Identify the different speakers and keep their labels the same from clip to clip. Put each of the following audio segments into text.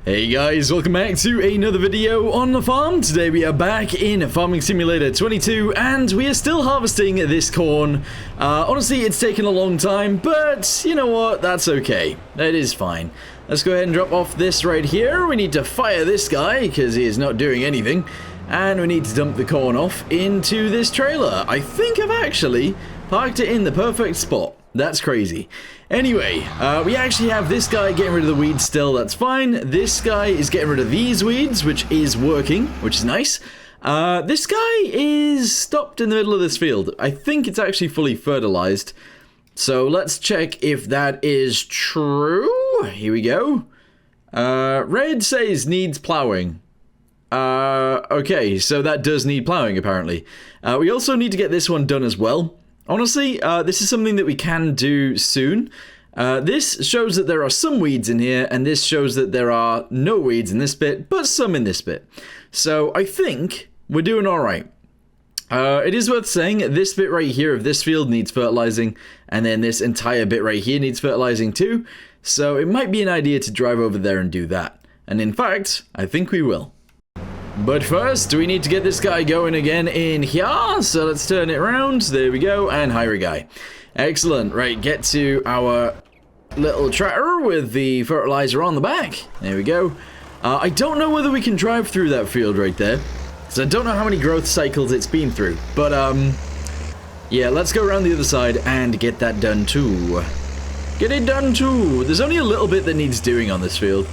Speaker 1: Hey guys, welcome back to another video on the farm. Today we are back in Farming Simulator 22 and we are still harvesting this corn. Honestly, it's taken a long time, but you know what? That's okay. That is fine. Let's go ahead and drop off this right here. We need to fire this guy because he is not doing anything. And we need to dump the corn off into this trailer. I think I've actually parked it in the perfect spot. That's crazy. Anyway, we actually have this guy getting rid of the weeds still, that's fine. This guy is getting rid of these weeds, which is working, which is nice. This guy is stopped in the middle of this field. I think it's actually fully fertilized. So let's check if that is true. Here we go. Red says needs plowing. Okay, so that does need plowing apparently. We also need to get this one done as well. Honestly, this is something that we can do soon. This shows that there are some weeds in here, and this shows that there are no weeds in this bit, but some in this bit. So I think we're doing alright. It is worth saying, this bit right here of this field needs fertilizing, and then this entire bit right here needs fertilizing too. So it might be an idea to drive over there and do that. And in fact, I think we will. But first, we need to get this guy going again in here, so let's turn it around, there we go, and hire a guy. Excellent, right, get to our little tractor with the fertilizer on the back, there we go. I don't know whether we can drive through that field right there, because I don't know how many growth cycles it's been through, but yeah, let's go around the other side and get that done too. Get it done too. There's only a little bit that needs doing on this field.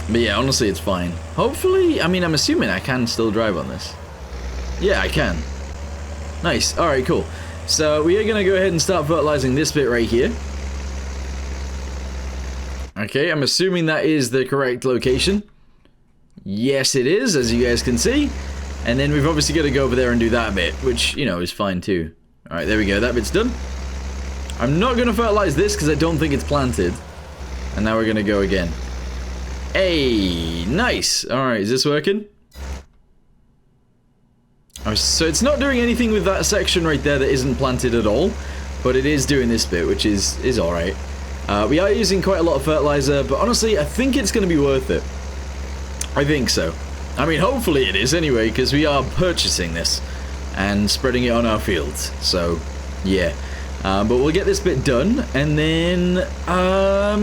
Speaker 1: But yeah, honestly, it's fine. Hopefully, I mean, I'm assuming I can still drive on this. Yeah, I can. Nice. Alright, cool. So, we are going to go ahead and start fertilizing this bit right here. Okay, I'm assuming that is the correct location. Yes, it is, as you guys can see. And then we've obviously got to go over there and do that bit, which, you know, is fine too. Alright, there we go. That bit's done. I'm not going to fertilize this because I don't think it's planted. And now we're going to go again. Hey, nice. Alright, is this working? Oh, so it's not doing anything with that section right there that isn't planted at all, but it is doing this bit, which is alright. We are using quite a lot of fertilizer, but honestly, I think it's going to be worth it. I think so. I mean, hopefully it is anyway, because we are purchasing this and spreading it on our fields. So, yeah. But we'll get this bit done, and then, I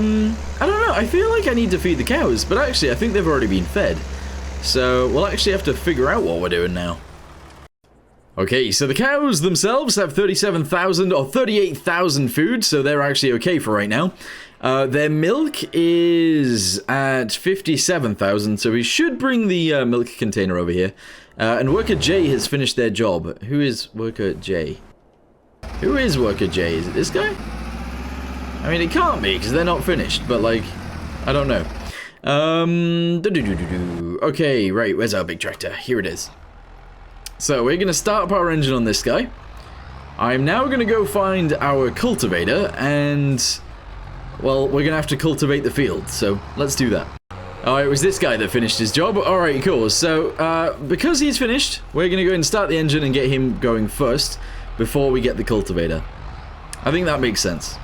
Speaker 1: don't know, I feel like I need to feed the cows, but actually I think they've already been fed. So, we'll actually have to figure out what we're doing now. Okay, so the cows themselves have 37,000 or 38,000 food, so they're actually okay for right now. Their milk is at 57,000, so we should bring the milk container over here. And Worker J has finished their job. Who is Worker J? Who is Worker J? Is it this guy? I mean, it can't be, because they're not finished, but, like, I don't know. Okay, right, where's our big tractor? Here it is. So, we're going to start up our engine on this guy. I'm now going to go find our cultivator, and, well, we're going to have to cultivate the field, so let's do that. Alright, it was this guy that finished his job. Alright, cool. So, because he's finished, we're going to go ahead and start the engine and get him going first, before we get the cultivator. I think that makes sense.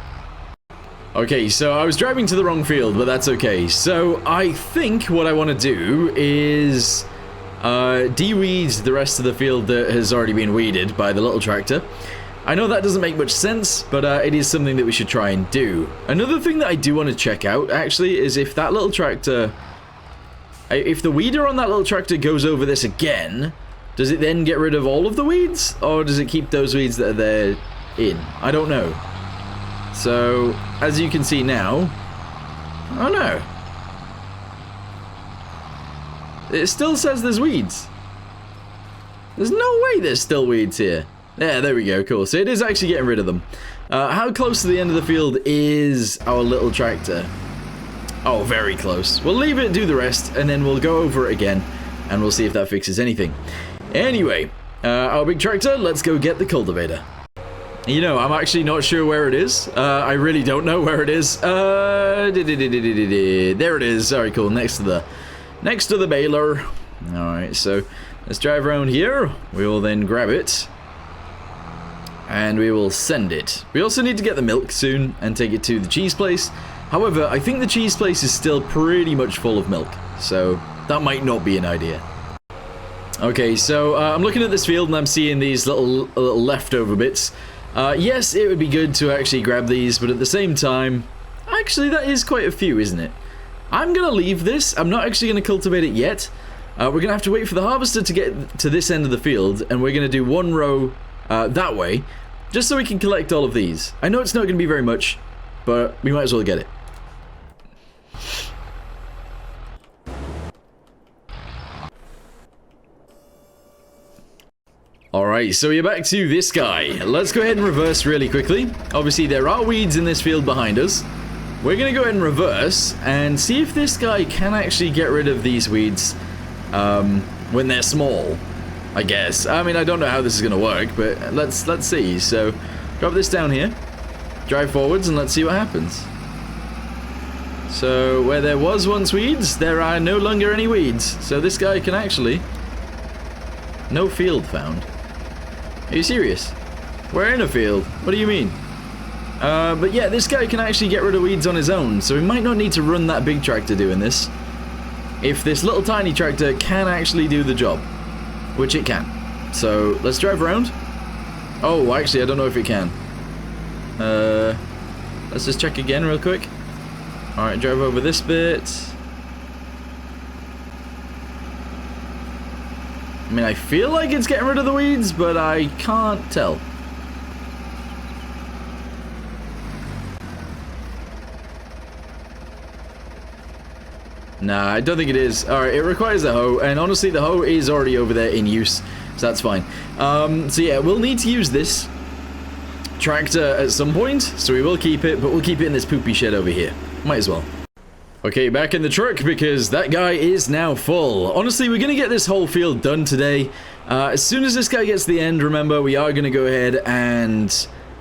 Speaker 1: Okay, so I was driving to the wrong field, but that's okay. So I think what I want to do is de-weed the rest of the field that has already been weeded by the little tractor. I know that doesn't make much sense, but it is something that we should try and do. Another thing that I do want to check out, actually, is if that little tractor... If the weeder on that little tractor goes over this again... Does it then get rid of all of the weeds? Or does it keep those weeds that are there in? I don't know. So, as you can see now... Oh no. It still says there's weeds. There's no way there's still weeds here. Yeah, there we go, cool. So it is actually getting rid of them. How close to the end of the field is our little tractor? Oh, very close. We'll leave it do the rest, and then we'll go over it again, and we'll see if that fixes anything. Anyway, our big tractor, let's go get the cultivator. You know, I'm actually not sure where it is. I really don't know where it is. There it is. Alright, cool. Next to the baler. Alright, so let's drive around here. We will then grab it. And we will send it. We also need to get the milk soon and take it to the cheese place. However, I think the cheese place is still pretty much full of milk, so that might not be an idea. Okay, so I'm looking at this field and I'm seeing these little leftover bits. Yes, it would be good to actually grab these, but at the same time, actually that is quite a few, isn't it? I'm going to leave this. I'm not actually going to cultivate it yet. We're going to have to wait for the harvester to get to this end of the field, and we're going to do one row that way, just so we can collect all of these. I know it's not going to be very much, but we might as well get it. Alright, so we're back to this guy. Let's go ahead and reverse really quickly. Obviously, there are weeds in this field behind us. We're going to go ahead and reverse and see if this guy can actually get rid of these weeds when they're small, I guess. I mean, I don't know how this is going to work, but let's see. So, drop this down here, drive forwards, and let's see what happens. So, where there was once weeds, there are no longer any weeds. So this guy can actually... No field found. Are you serious? We're in a field. What do you mean? But yeah, this guy can actually get rid of weeds on his own, so we might not need to run that big tractor doing this. If this little tiny tractor can actually do the job, which it can. So, let's drive around. Oh, actually, I don't know if it can. Let's just check again real quick. Alright, drive over this bit. I mean, I feel like it's getting rid of the weeds, but I can't tell. Nah, I don't think it is. Alright, it requires a hoe, and honestly, the hoe is already over there in use, so that's fine. So yeah, we'll need to use this tractor at some point, so we will keep it, but we'll keep it in this poopy shed over here. Might as well. Okay, back in the truck, because that guy is now full. Honestly, we're going to get this whole field done today. As soon as this guy gets to the end, remember, we are going to go ahead and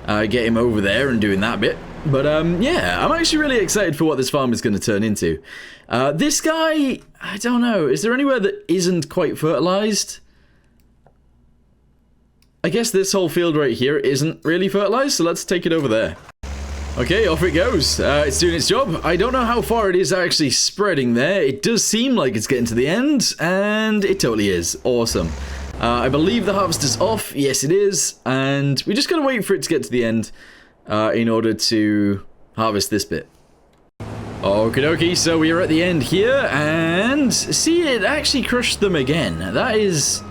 Speaker 1: get him over there and doing that bit. But, yeah, I'm actually really excited for what this farm is going to turn into. This guy, I don't know, is there anywhere that isn't quite fertilized? I guess this whole field right here isn't really fertilized, so let's take it over there. Okay, off it goes. It's doing its job. I don't know how far it is actually spreading there. It does seem like it's getting to the end, and it totally is. Awesome. I believe the harvester's off. Yes, it is. And we just gotta wait for it to get to the end in order to harvest this bit. Okie dokie, so we are at the end here, and see, it actually crushed them again. That is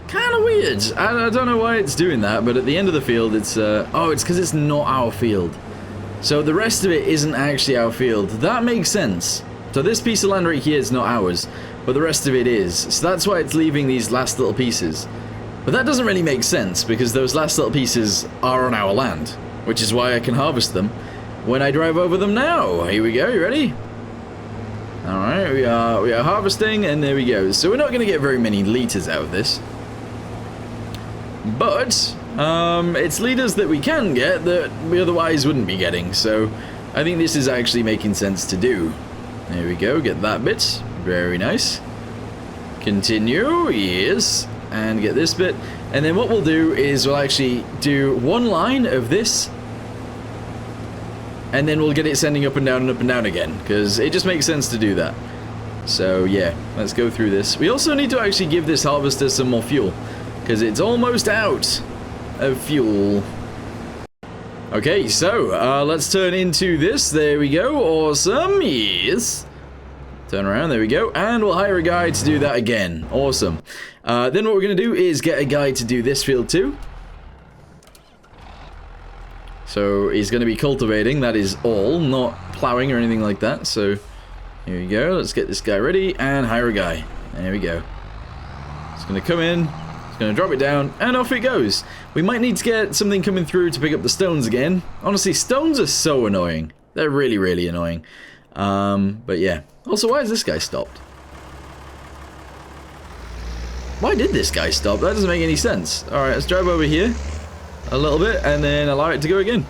Speaker 1: kind of weird. I don't know why it's doing that, but at the end of the field, it's... oh, it's because it's not our field. So the rest of it isn't actually our field. That makes sense. So this piece of land right here is not ours, but the rest of it is. So that's why it's leaving these last little pieces. But that doesn't really make sense, because those last little pieces are on our land, which is why I can harvest them when I drive over them now. Here we go, you ready? Alright, we are harvesting, and there we go. So we're not going to get very many liters out of this. But... it's liters that we can get that we otherwise wouldn't be getting, so I think this is actually making sense to do. There we go, get that bit. Very nice. Continue, yes, and get this bit. And then what we'll do is we'll actually do one line of this, and then we'll get it sending up and down again, because it just makes sense to do that. So yeah, let's go through this. We also need to actually give this harvester some more fuel, because it's almost out of fuel. Okay, so let's turn into this. There we go. Awesome. Yes. Turn around. There we go. And we'll hire a guy to do that again. Awesome. Then what we're going to do is get a guy to do this field too. So he's going to be cultivating. That is all, not plowing or anything like that. So here we go. Let's get this guy ready and hire a guy. There we go. It's going to come in. Gonna drop it down, and off it goes. We might need to get something coming through to pick up the stones again. Honestly, stones are so annoying. They're really, really annoying. But yeah. Also, why has this guy stopped? Why did this guy stop? That doesn't make any sense. Alright, let's drive over here a little bit, and then allow it to go again.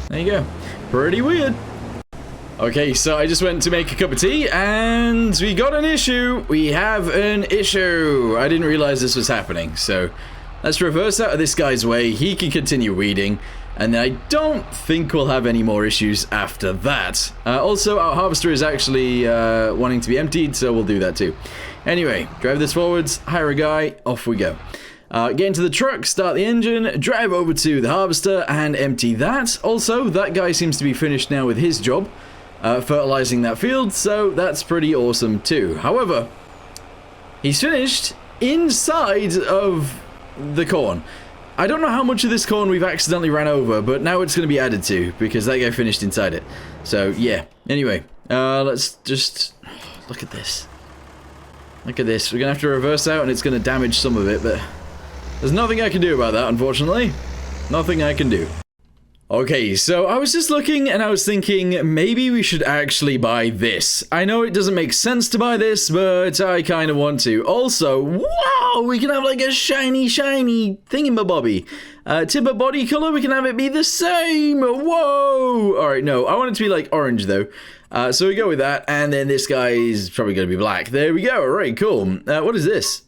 Speaker 1: There you go. Pretty weird. Okay, so I just went to make a cup of tea, and we got an issue. We have an issue. I didn't realize this was happening, so let's reverse out of this guy's way. He can continue weeding, And I don't think we'll have any more issues after that. Also, our harvester is actually wanting to be emptied, so we'll do that too. Anyway, drive this forwards, hire a guy, off we go. Get into the truck, start the engine, drive over to the harvester and empty that. Also, that guy seems to be finished now with his job, fertilizing that field, so that's pretty awesome too. However, he's finished inside of the corn. I don't know how much of this corn we've accidentally ran over, but now it's going to be added to, because that guy finished inside it. So, yeah. Anyway, let's just... Look at this. Look at this. We're going to have to reverse out, and it's going to damage some of it, but... There's nothing I can do about that, unfortunately. Nothing I can do. Okay, so I was just looking and I was thinking maybe we should actually buy this. I know it doesn't make sense to buy this, but I kind of want to. Also, wow, we can have like a shiny thingamabobby. Timber body color, we can have it be the same. Whoa! Alright, no, I want it to be like orange though. So we go with that, and then this guy is probably going to be black. There we go, alright, cool. What is this?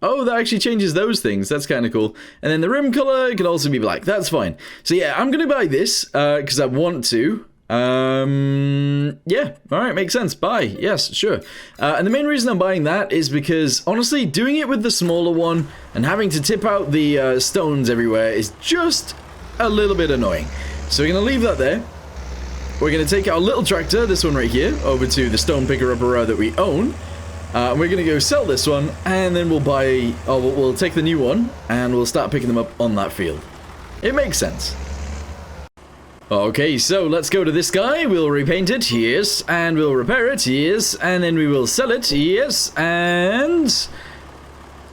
Speaker 1: Oh, that actually changes those things. That's kind of cool. And then the rim color can also be black. That's fine. So yeah, I'm going to buy this because I want to. Yeah, all right, makes sense. Buy. Yes, sure. And the main reason I'm buying that is because, honestly, doing it with the smaller one and having to tip out the stones everywhere is just a little bit annoying. So we're going to leave that there. We're going to take our little tractor, this one right here, over to the stone picker-upper that we own. We're going to go sell this one, and then we'll buy... Oh, we'll take the new one, and we'll start picking them up on that field. It makes sense. Okay, so let's go to this guy. We'll repaint it, yes, and we'll repair it, yes, and then we will sell it, yes, and...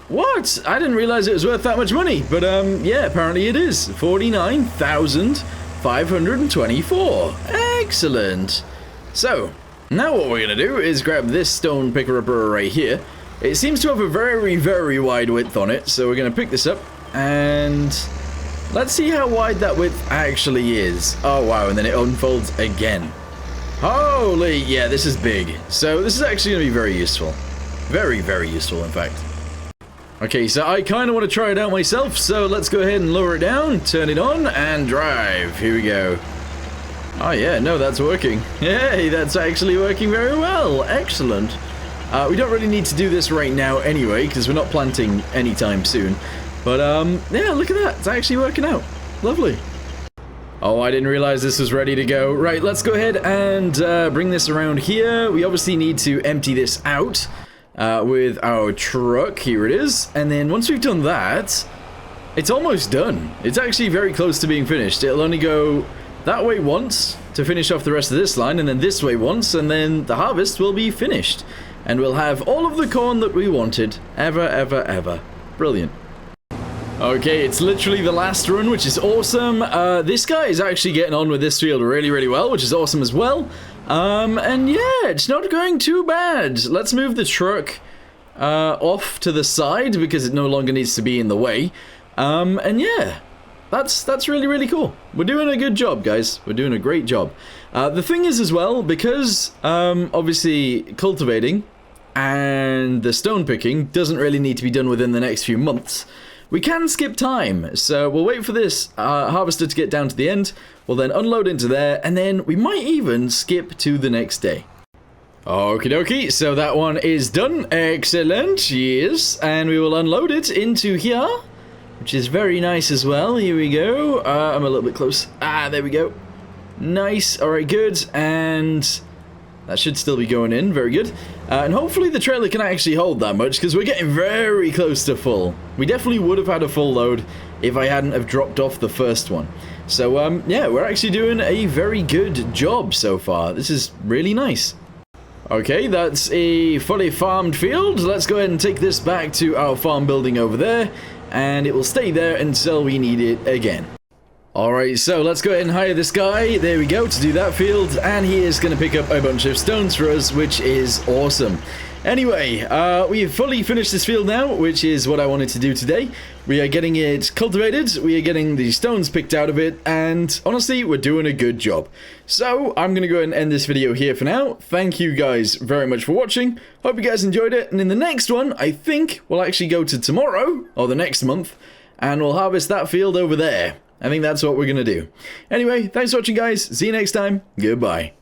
Speaker 1: What? I didn't realize it was worth that much money, but, yeah, apparently it is. 49,524. Excellent. So... Now what we're going to do is grab this stone picker-upper right here. It seems to have a very, very wide width on it, so we're going to pick this up, and let's see how wide that width actually is. Oh, wow, and then it unfolds again. Holy, yeah, this is big. So this is actually going to be very useful. Very, very useful, in fact. Okay, so I kind of want to try it out myself, so let's go ahead and lower it down, turn it on, and drive. Here we go. Oh yeah, no, that's working. Hey, that's actually working very well. Excellent. We don't really need to do this right now anyway, because we're not planting anytime soon. But, yeah, look at that. It's actually working out. Lovely. Oh, I didn't realize this was ready to go. Right, let's go ahead and bring this around here. We obviously need to empty this out with our truck. Here it is. And then once we've done that, it's almost done. It's actually very close to being finished. It'll only go... that way once to finish off the rest of this line, and then this way once, and then the harvest will be finished. And we'll have all of the corn that we wanted. Ever, ever, ever. Brilliant. Okay, it's literally the last run, which is awesome. This guy is actually getting on with this field really, really well, which is awesome as well. And yeah, it's not going too bad. Let's move the truck off to the side because it no longer needs to be in the way. And yeah. That's really, really cool. We're doing a good job, guys. We're doing a great job. The thing is as well, because obviously cultivating and the stone picking doesn't really need to be done within the next few months, we can skip time. So we'll wait for this harvester to get down to the end. We'll then unload into there, and then we might even skip to the next day. Okie dokie, so that one is done. Excellent, yes. And we will unload it into here, which is very nice as well. Here we go. I'm a little bit close. There we go. Nice. All right, good. And that should still be going in. Very good. And hopefully the trailer can actually hold that much, because we're getting very close to full. We definitely would have had a full load if I hadn't have dropped off the first one. So, yeah, we're actually doing a very good job so far. This is really nice. Okay, that's a fully farmed field. Let's go ahead and take this back to our farm building over there, and it will stay there until we need it again. Alright, so let's go ahead and hire this guy, there we go, to do that field, and he is going to pick up a bunch of stones for us, which is awesome. Anyway, we've fully finished this field now, which is what I wanted to do today. We are getting it cultivated, we are getting the stones picked out of it, and honestly, we're doing a good job. So, I'm going to go ahead and end this video here for now. Thank you guys very much for watching. Hope you guys enjoyed it, and in the next one, I think we'll actually go to tomorrow, or the next month, and we'll harvest that field over there. I think that's what we're going to do. Anyway, thanks for watching, guys. See you next time. Goodbye.